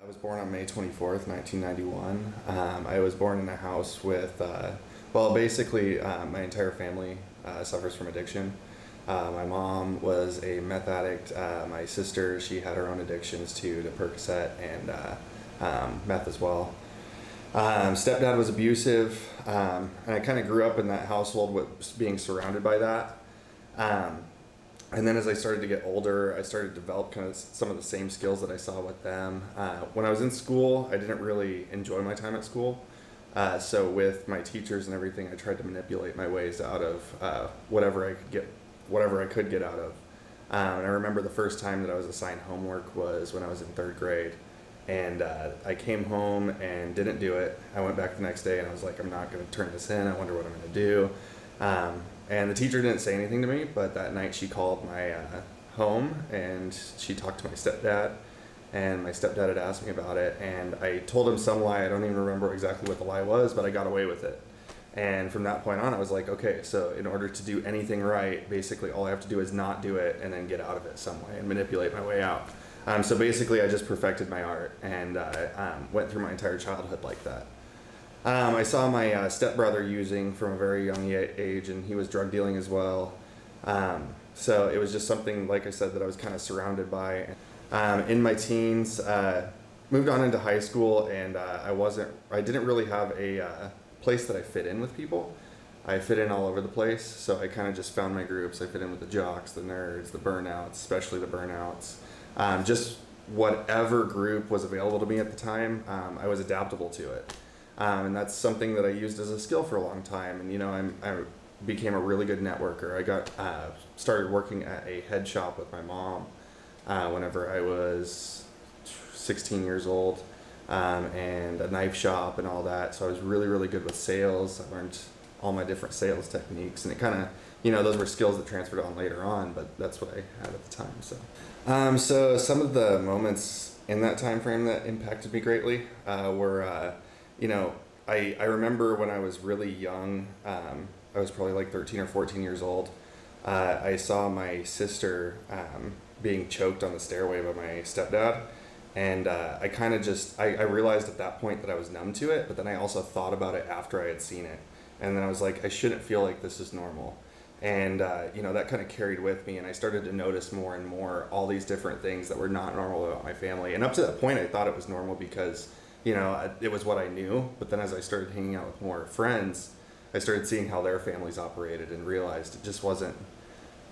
I was born on May 24th, 1991. I was born in a house with, basically, my entire family suffers from addiction. My mom was a meth addict. My sister, she had her own addictions too, to Percocet and meth as well. Stepdad was abusive, and I kind of grew up in that household with being surrounded by that. Um, and then as I started to get older, I started to develop kind of some of the same skills that I saw with them. When I was in school, I didn't really enjoy my time at school. So with my teachers and everything, I tried to manipulate my ways out of whatever I could get out of. And I remember the first time that I was assigned homework was when I was in third grade. And I came home and didn't do it. I went back the next day and I was like, I'm not going to turn this in. I wonder what I'm going to do. And the teacher didn't say anything to me, but that night she called my home and she talked to my stepdad. And my stepdad had asked me about it, and I told him some lie. I don't even remember exactly what the lie was, but I got away with it. And from that point on, I was like, okay, so in order to do anything right, basically all I have to do is not do it and then get out of it some way and manipulate my way out. So basically, I just perfected my art and went through my entire childhood like that. I saw my stepbrother using from a very young age, and he was drug dealing as well. So it was just something, like I said, that I was kind of surrounded by. In my teens, moved on into high school, and I didn't really have a place that I fit in with people. I fit in all over the place, so I kind of just found my groups. I fit in with the jocks, the nerds, the burnouts, especially the burnouts. Just whatever group was available to me at the time, I was adaptable to it. And that's something that I used as a skill for a long time. And, I became a really good networker. I started working at a head shop with my mom whenever I was 16 years old, and a knife shop and all that. So I was really, really good with sales. I learned all my different sales techniques, and it kind of, those were skills that transferred on later on, but that's what I had at the time. So some of the moments in that time frame that impacted me greatly were, I remember when I was really young, I was probably like 13 or 14 years old. I saw my sister being choked on the stairway by my stepdad. And I kind of I realized at that point that I was numb to it, but then I also thought about it after I had seen it. And then I was like, I shouldn't feel like this is normal. And, that kind of carried with me. And I started to notice more and more all these different things that were not normal about my family. And up to that point, I thought it was normal because, it was what I knew. But then as I started hanging out with more friends, I started seeing how their families operated and realized it just wasn't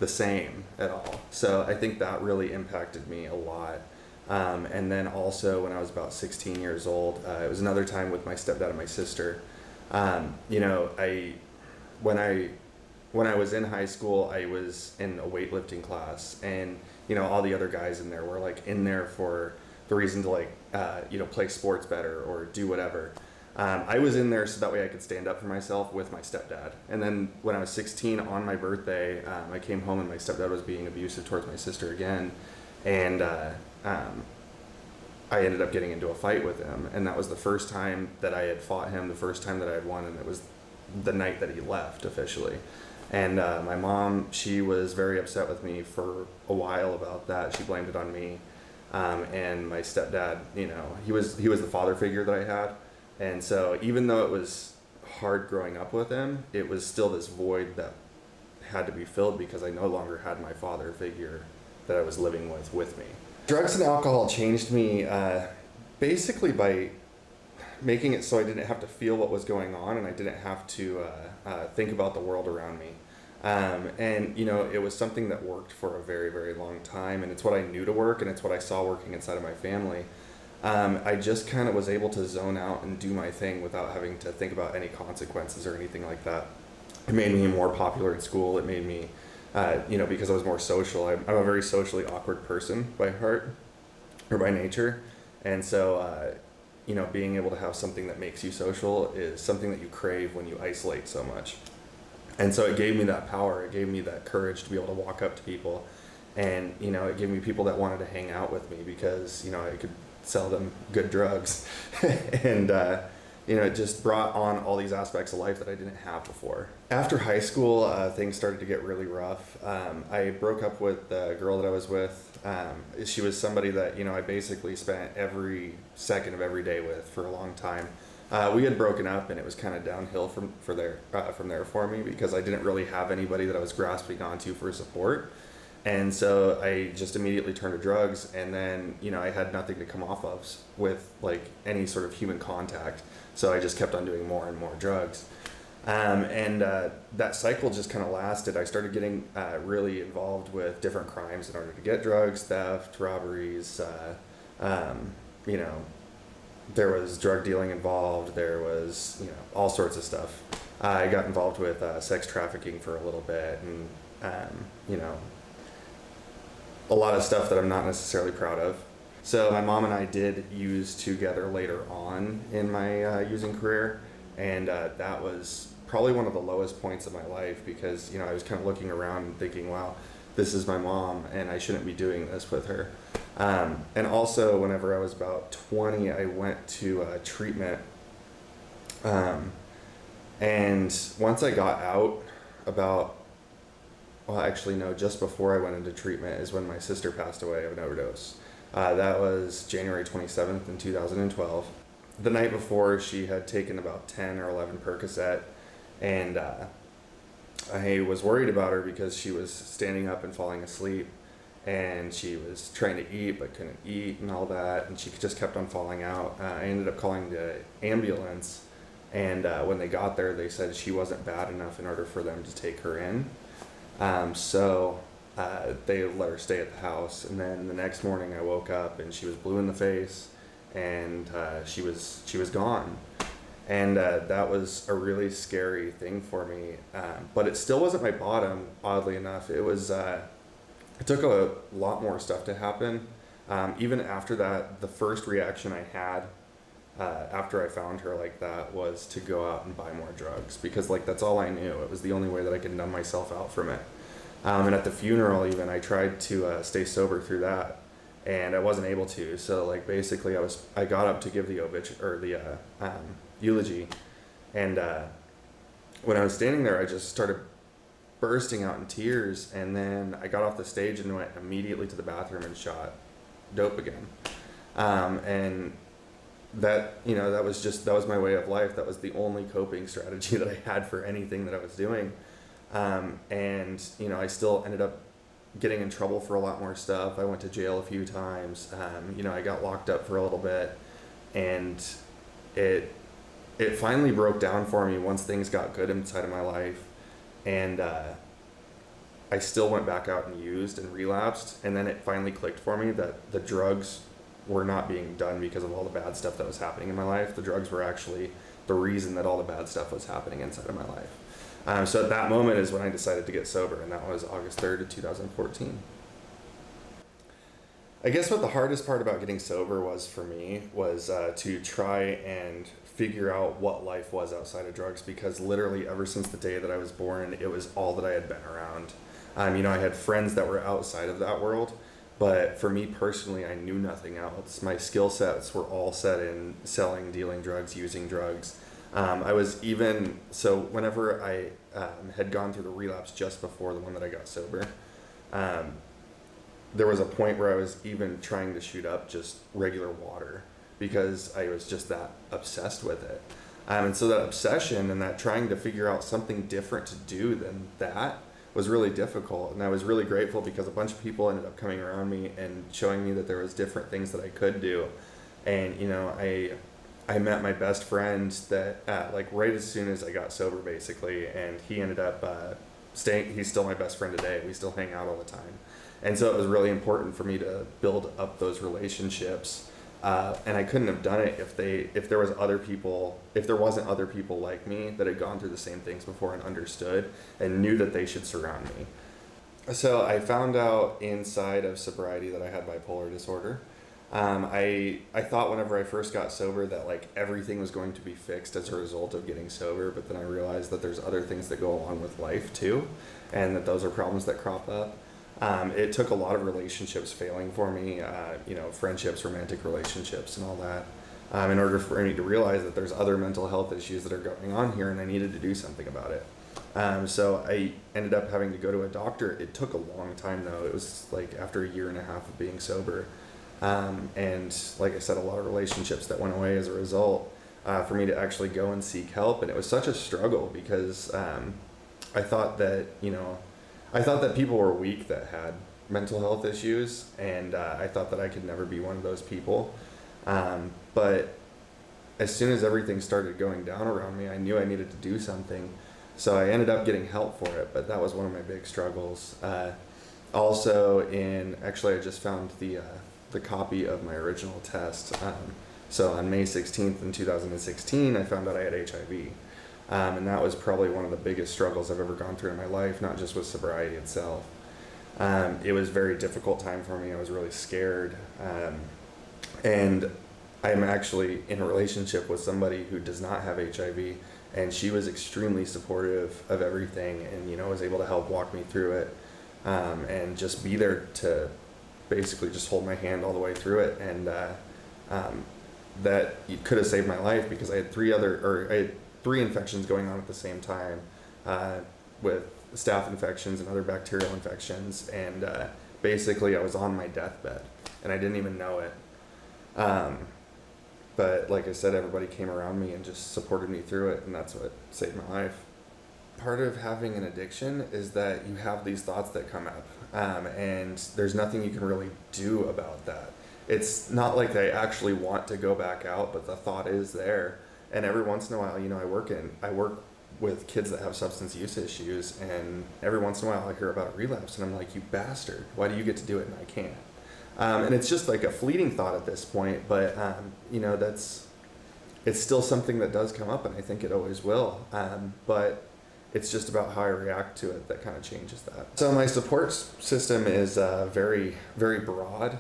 the same at all. So I think that really impacted me a lot. And then also when I was about 16 years old, it was another time with my stepdad and my sister. When I was in high school, I was in a weightlifting class, and all the other guys in there were like in there for the reason to play sports better or do whatever. I was in there so that way I could stand up for myself with my stepdad. And then when I was 16 on my birthday, I came home and my stepdad was being abusive towards my sister again. And I ended up getting into a fight with him. And that was the first time that I had fought him, the first time that I had won. And it was the night that he left officially. And my mom, she was very upset with me for a while about that. She blamed it on me. And my stepdad, he was the father figure that I had. And so even though it was hard growing up with him, it was still this void that had to be filled because I no longer had my father figure that I was living with me. Drugs and alcohol changed me basically by making it so I didn't have to feel what was going on, and I didn't have to think about the world around me. And it was something that worked for a very, very long time, and it's what I knew to work, and it's what I saw working inside of my family. I just kind of was able to zone out and do my thing without having to think about any consequences or anything like that. It made me more popular in school. It made me, because I was more social. I'm a very socially awkward person by heart or by nature. And so, being able to have something that makes you social is something that you crave when you isolate so much. And so it gave me that power. It gave me that courage to be able to walk up to people. And, it gave me people that wanted to hang out with me because, I could sell them good drugs. And, it just brought on all these aspects of life that I didn't have before. After high school, things started to get really rough. I broke up with the girl that I was with. She was somebody that, I basically spent every second of every day with for a long time. We had broken up, and it was kind of downhill from there for me, because I didn't really have anybody that I was grasping onto for support. And so I just immediately turned to drugs, and then, I had nothing to come off of with like any sort of human contact. So I just kept on doing more and more drugs. And that cycle just kind of lasted. I started getting really involved with different crimes in order to get drugs, theft, robberies, there was drug dealing involved. There was, all sorts of stuff. I got involved with sex trafficking for a little bit, and, a lot of stuff that I'm not necessarily proud of. So my mom and I did use together later on in my using career, and that was probably one of the lowest points of my life, because, I was kind of looking around and thinking, wow, this is my mom, and I shouldn't be doing this with her. And also, whenever I was about 20, I went to treatment. And once I got out, just before I went into treatment is when my sister passed away of an overdose. That was January 27th in 2012. The night before, she had taken about 10 or 11 Percocet, and I was worried about her because she was standing up and falling asleep, and she was trying to eat but couldn't eat and all that, and she just kept on falling out. I ended up calling the ambulance, and when they got there, they said she wasn't bad enough in order for them to take her in. So they let her stay at the house, and then the next morning I woke up and she was blue in the face, and she was gone. And that was a really scary thing for me, but it still wasn't my bottom. Oddly enough, it was. It took a lot more stuff to happen. Even after that, the first reaction I had after I found her like that was to go out and buy more drugs, because that's all I knew. It was the only way that I could numb myself out from it. And at the funeral, even, I tried to stay sober through that, and I wasn't able to. So basically, I got up to give the eulogy, and when I was standing there, I just started bursting out in tears, and then I got off the stage and went immediately to the bathroom and shot dope again. And that was my way of life. That was the only coping strategy that I had for anything that I was doing. And I still ended up getting in trouble for a lot more stuff. I went to jail a few times. I got locked up for a little bit, and it finally broke down for me once things got good inside of my life. And I still went back out and used and relapsed, and then it finally clicked for me that the drugs were not being done because of all the bad stuff that was happening in my life. The drugs were actually the reason that all the bad stuff was happening inside of my life. So at that moment is when I decided to get sober, and that was August 3rd of 2014. I guess what the hardest part about getting sober was for me was to try and figure out what life was outside of drugs, because literally ever since the day that I was born, it was all that I had been around. I had friends that were outside of that world, but for me personally, I knew nothing else. My skill sets were all set in selling, dealing drugs, using drugs. Whenever I had gone through the relapse just before the one that I got sober, there was a point where I was even trying to shoot up just regular water, because I was just that obsessed with it. And so that obsession and that trying to figure out something different to do than that was really difficult. And I was really grateful because a bunch of people ended up coming around me and showing me that there was different things that I could do. And, I met my best friend that right as soon as I got sober, basically, and he ended up he's still my best friend today. We still hang out all the time. And so it was really important for me to build up those relationships. And I couldn't have done it if there wasn't other people like me that had gone through the same things before and understood and knew that they should surround me. So I found out inside of sobriety that I had bipolar disorder. I thought whenever I first got sober that everything was going to be fixed as a result of getting sober, but then I realized that there's other things that go along with life too, and that those are problems that crop up. It took a lot of relationships failing for me, friendships, romantic relationships, and all that. in order for me to realize that there's other mental health issues that are going on here, and I needed to do something about it. So I ended up having to go to a doctor. It took a long time though. It was like after a year and a half of being sober. And like I said, a lot of relationships that went away as a result, for me to actually go and seek help. And it was such a struggle because I thought that, I thought that people were weak that had mental health issues, and I thought that I could never be one of those people. But as soon as everything started going down around me, I knew I needed to do something. So I ended up getting help for it, but that was one of my big struggles. Also, actually, I just found the copy of my original test. So on May 16th in 2016, I found out I had HIV. And that was probably one of the biggest struggles I've ever gone through in my life, not just with sobriety itself. It was a very difficult time for me. I was really scared. And I'm actually in a relationship with somebody who does not have HIV, and she was extremely supportive of everything, and was able to help walk me through it, and just be there to basically just hold my hand all the way through it. And that could have saved my life, because I had three infections going on at the same time, with staph infections and other bacterial infections, and basically I was on my deathbed and I didn't even know it. But like I said, everybody came around me and just supported me through it, and that's what saved my life. Part of having an addiction is that you have these thoughts that come up, and there's nothing you can really do about that. It's not like I actually want to go back out, but the thought is there. And every once in a while, I work with kids that have substance use issues, and every once in a while I hear about a relapse, and I'm like, you bastard, why do you get to do it and I can't? And it's just like a fleeting thought at this point, but it's still something that does come up, and I think it always will. But it's just about how I react to it that kind of changes that. So my support system is very, very broad.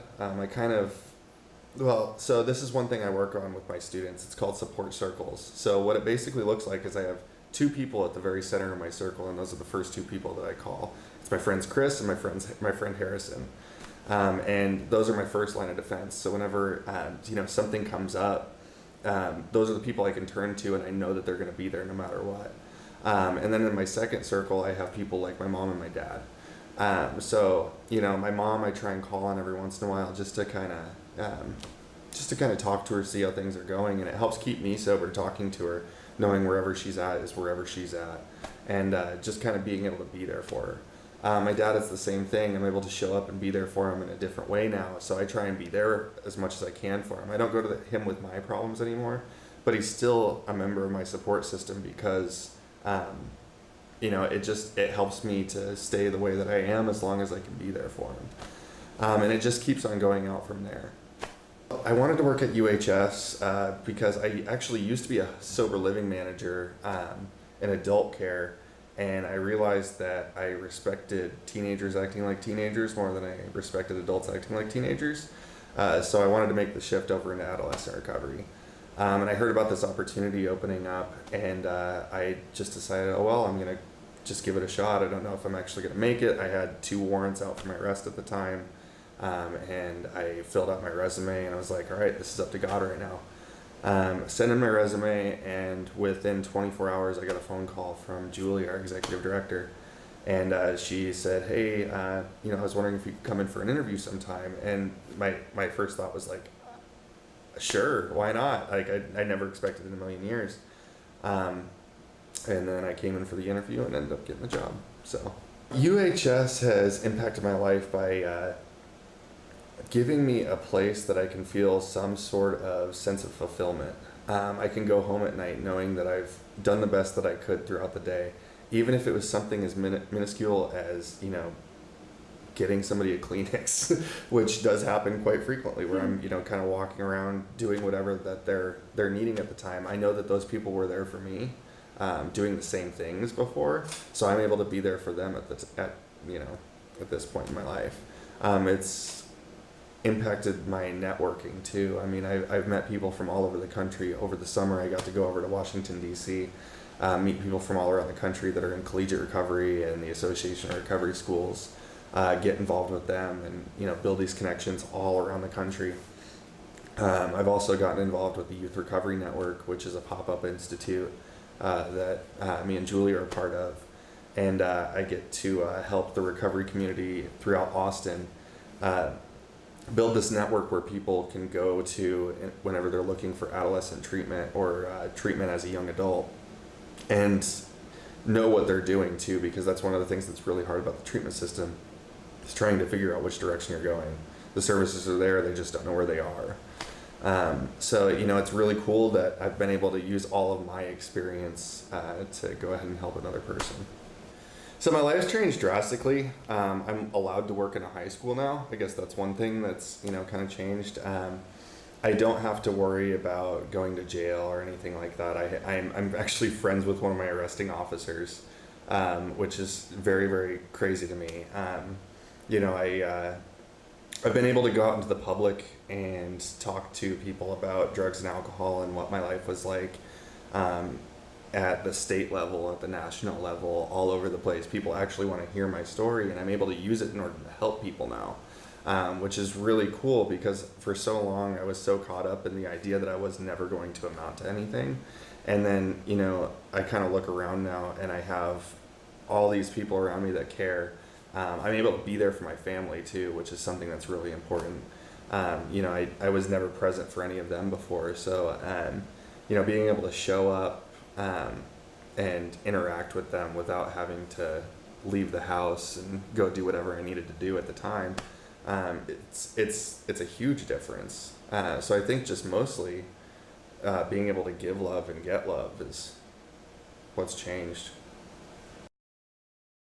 So this is one thing I work on with my students. It's called support circles. So what it basically looks like is I have two people at the very center of my circle, and those are the first two people that I call. It's my friends Chris and my friend Harrison. And those are my first line of defense. So whenever something comes up, those are the people I can turn to, and I know that they're going to be there no matter what. And then in my second circle, I have people like my mom and my dad. So my mom I try and call on every once in a while just to kind of talk to her, see how things are going, and it helps keep me sober talking to her, knowing wherever she's at is wherever she's at, and just kind of being able to be there for her. My dad is the same thing. I'm able to show up and be there for him in a different way now, so I try and be there as much as I can for him. I don't go to him with my problems anymore, but he's still a member of my support system because it helps me to stay the way that I am as long as I can be there for him. And it just keeps on going out from there. I wanted to work at UHS because I actually used to be a sober living manager in adult care, and I realized that I respected teenagers acting like teenagers more than I respected adults acting like teenagers. So I wanted to make the shift over into adolescent recovery. And I heard about this opportunity opening up, and I just decided, I'm going to just give it a shot. I don't know if I'm actually going to make it. I had 2 warrants out for my arrest at the time, and I filled out my resume, and I was like, all right, this is up to God right now. Sent in my resume, and within 24 hours, I got a phone call from Julie, our executive director, and she said, hey, I was wondering if you could come in for an interview sometime. And my first thought was like, sure, why not? Like I never expected in a million years. And then I came in for the interview and ended up getting the job. So UHS has impacted my life by giving me a place that I can feel some sort of sense of fulfillment. I can go home at night knowing that I've done the best that I could throughout the day, even if it was something as minuscule as, getting somebody a Kleenex, which does happen quite frequently, where I'm, kind of walking around doing whatever that they're needing at the time. I know that those people were there for me, doing the same things before, so I'm able to be there for them at this point in my life. It's impacted my networking too. I mean, I've met people from all over the country. Over the summer, I got to go over to Washington, D.C., meet people from all around the country that are in collegiate recovery and the Association of Recovery Schools. Get involved with them and build these connections all around the country. I've also gotten involved with the Youth Recovery Network, which is a pop-up institute that me and Julie are a part of. And I get to help the recovery community throughout Austin build this network where people can go to whenever they're looking for adolescent treatment or treatment as a young adult, and know what they're doing too, because that's one of the things that's really hard about the treatment system, is trying to figure out which direction you're going. The services are there, they just don't know where they are. So, it's really cool that I've been able to use all of my experience to go ahead and help another person. So my life's changed drastically. I'm allowed to work in a high school now. I guess that's one thing that's, kind of changed. I don't have to worry about going to jail or anything like that. I'm actually friends with one of my arresting officers, which is very, very crazy to me. I've been able to go out into the public and talk to people about drugs and alcohol and what my life was like at the state level, at the national level, all over the place. People actually want to hear my story, and I'm able to use it in order to help people now, which is really cool, because for so long I was so caught up in the idea that I was never going to amount to anything. And then, I kind of look around now and I have all these people around me that care. I'm able to be there for my family too, which is something that's really important. I was never present for any of them before. So, being able to show up and interact with them without having to leave the house and go do whatever I needed to do at the time, it's a huge difference. So I think just mostly being able to give love and get love is what's changed.